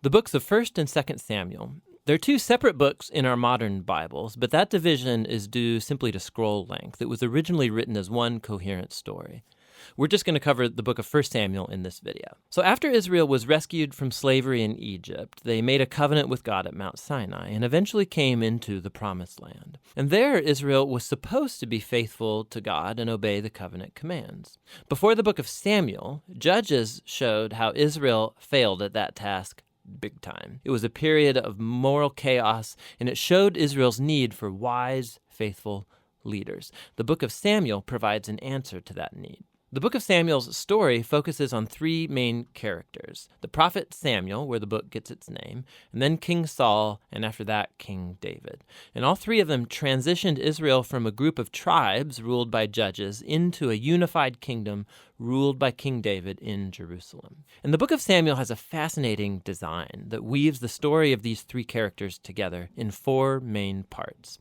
The books of 1 and 2 Samuel. They're two separate books in our modern Bibles, but that division is due simply to scroll length. It was originally written as one coherent story. We're just going to cover the book of 1 Samuel in this video. So after Israel was rescued from slavery in Egypt, they made a covenant with God at Mount Sinai and eventually came into the Promised Land. And there, Israel was supposed to be faithful to God and obey the covenant commands. Before the book of Samuel, Judges showed how Israel failed at that task big time. It was a period of moral chaos, and it showed Israel's need for wise, faithful leaders. The book of Samuel provides an answer to that need. The book of Samuel's story focuses on three main characters: the prophet Samuel, where the book gets its name, and then King Saul, and after that, King David. And all three of them transitioned Israel from a group of tribes ruled by judges into a unified kingdom ruled by King David in Jerusalem. And the book of Samuel has a fascinating design that weaves the story of these three characters together in four main parts.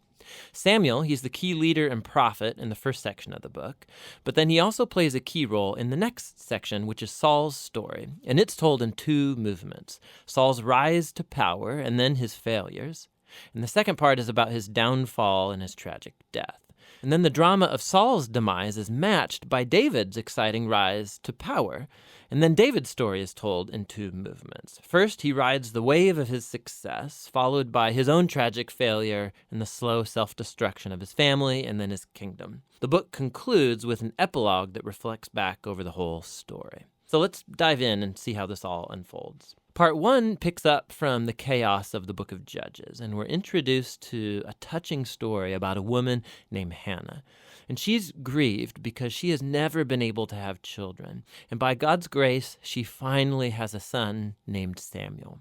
Samuel, he's the key leader and prophet in the first section of the book, but then he also plays a key role in the next section, which is Saul's story, and it's told in two movements: Saul's rise to power and then his failures. And the second part is about his downfall and his tragic death. And then the drama of Saul's demise is matched by David's exciting rise to power. And then David's story is told in two movements. First, he rides the wave of his success, followed by his own tragic failure and the slow self-destruction of his family and then his kingdom. The book concludes with an epilogue that reflects back over the whole story. So let's dive in and see how this all unfolds. Part 1 picks up from the chaos of the book of Judges, and we're introduced to a touching story about a woman named Hannah. And she's grieved because she has never been able to have children. And by God's grace, she finally has a son named Samuel.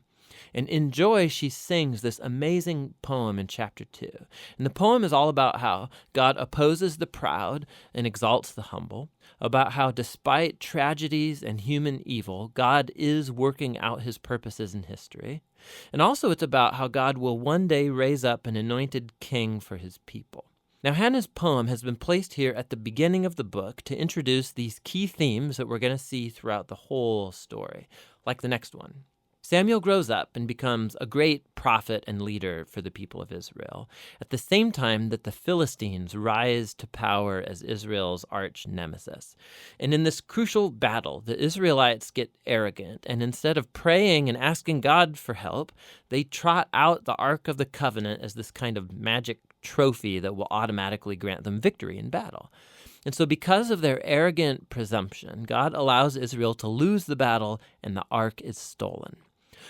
And in joy, she sings this amazing poem in chapter 2. And the poem is all about how God opposes the proud and exalts the humble, about how despite tragedies and human evil, God is working out his purposes in history. And also it's about how God will one day raise up an anointed king for his people. Now, Hannah's poem has been placed here at the beginning of the book to introduce these key themes that we're going to see throughout the whole story, like the next one. Samuel grows up and becomes a great prophet and leader for the people of Israel, at the same time that the Philistines rise to power as Israel's arch nemesis. And in this crucial battle, the Israelites get arrogant, and instead of praying and asking God for help, they trot out the Ark of the Covenant as this kind of magic trophy that will automatically grant them victory in battle. And so because of their arrogant presumption, God allows Israel to lose the battle, and the Ark is stolen.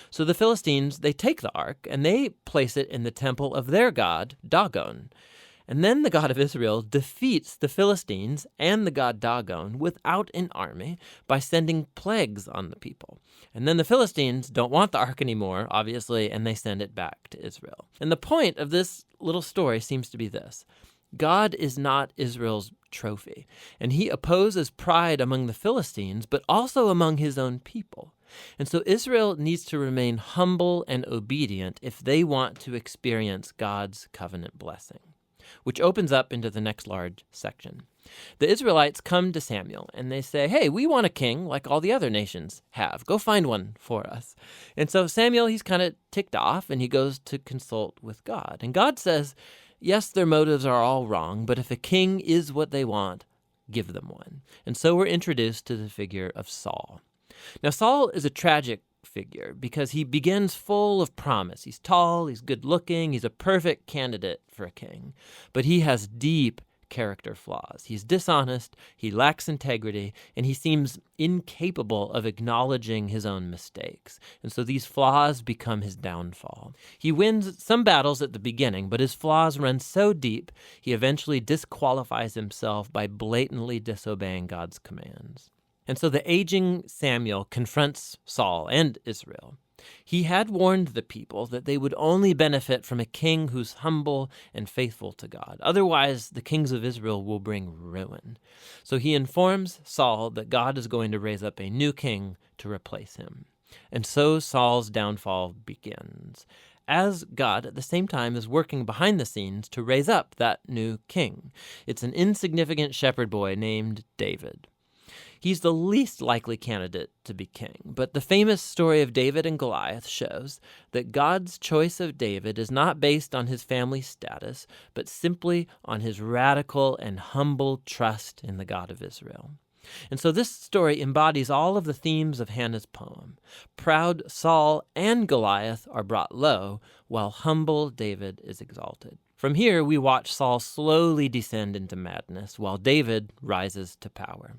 So the Philistines, they take the ark and they place it in the temple of their god, Dagon. And then the God of Israel defeats the Philistines and the god Dagon without an army by sending plagues on the people. And then the Philistines don't want the ark anymore, obviously, and they send it back to Israel. And the point of this little story seems to be this: God is not Israel's trophy, and he opposes pride among the Philistines, but also among his own people. And so Israel needs to remain humble and obedient if they want to experience God's covenant blessing, which opens up into the next large section. The Israelites come to Samuel and they say, "Hey, we want a king like all the other nations have. Go find one for us." And so Samuel, he's kind of ticked off and he goes to consult with God. And God says, yes, their motives are all wrong, but if a king is what they want, give them one. And so we're introduced to the figure of Saul. Now, Saul is a tragic figure because he begins full of promise. He's tall, he's good-looking, he's a perfect candidate for a king. But he has deep character flaws. He's dishonest, he lacks integrity, and he seems incapable of acknowledging his own mistakes. And so these flaws become his downfall. He wins some battles at the beginning, but his flaws run so deep, he eventually disqualifies himself by blatantly disobeying God's commands. And so the aging Samuel confronts Saul and Israel. He had warned the people that they would only benefit from a king who's humble and faithful to God. Otherwise, the kings of Israel will bring ruin. So he informs Saul that God is going to raise up a new king to replace him. And so Saul's downfall begins, as God at the same time is working behind the scenes to raise up that new king. It's an insignificant shepherd boy named David. He's the least likely candidate to be king, but the famous story of David and Goliath shows that God's choice of David is not based on his family status, but simply on his radical and humble trust in the God of Israel. And so this story embodies all of the themes of Hannah's poem. Proud Saul and Goliath are brought low, while humble David is exalted. From here, we watch Saul slowly descend into madness, while David rises to power.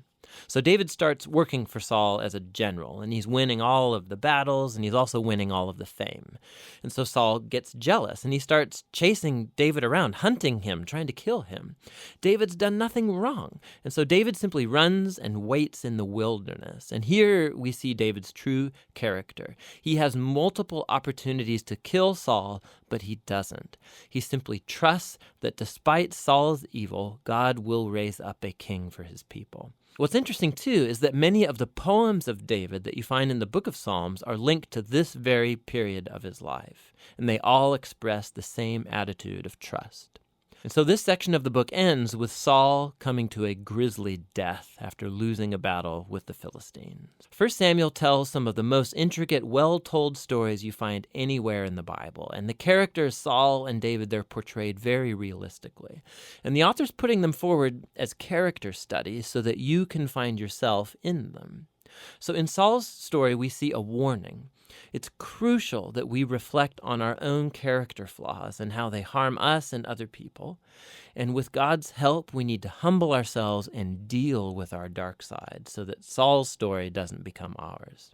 So David starts working for Saul as a general, and he's winning all of the battles, and he's also winning all of the fame. And so Saul gets jealous, and he starts chasing David around, hunting him, trying to kill him. David's done nothing wrong, and so David simply runs and waits in the wilderness. And here we see David's true character. He has multiple opportunities to kill Saul, but he doesn't. He simply trusts that despite Saul's evil, God will raise up a king for his people. What's interesting, too, is that many of the poems of David that you find in the book of Psalms are linked to this very period of his life, and they all express the same attitude of trust. And so this section of the book ends with Saul coming to a grisly death after losing a battle with the Philistines. 1 Samuel tells some of the most intricate, well-told stories you find anywhere in the Bible, and the characters Saul and David, they're portrayed very realistically. And the author's putting them forward as character studies so that you can find yourself in them. So in Saul's story, we see a warning. It's crucial that we reflect on our own character flaws and how they harm us and other people. And with God's help, we need to humble ourselves and deal with our dark side so that Saul's story doesn't become ours.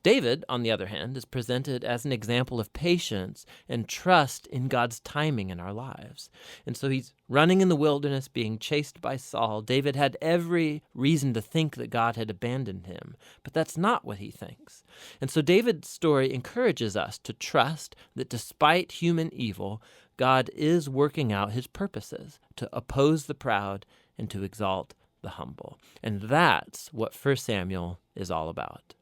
David, on the other hand, is presented as an example of patience and trust in God's timing in our lives. And so he's running in the wilderness, being chased by Saul. David had every reason to think that God had abandoned him, but that's not what he thinks. And so David's story encourages us to trust that despite human evil, God is working out his purposes to oppose the proud and to exalt the humble. And that's what 1 Samuel is all about.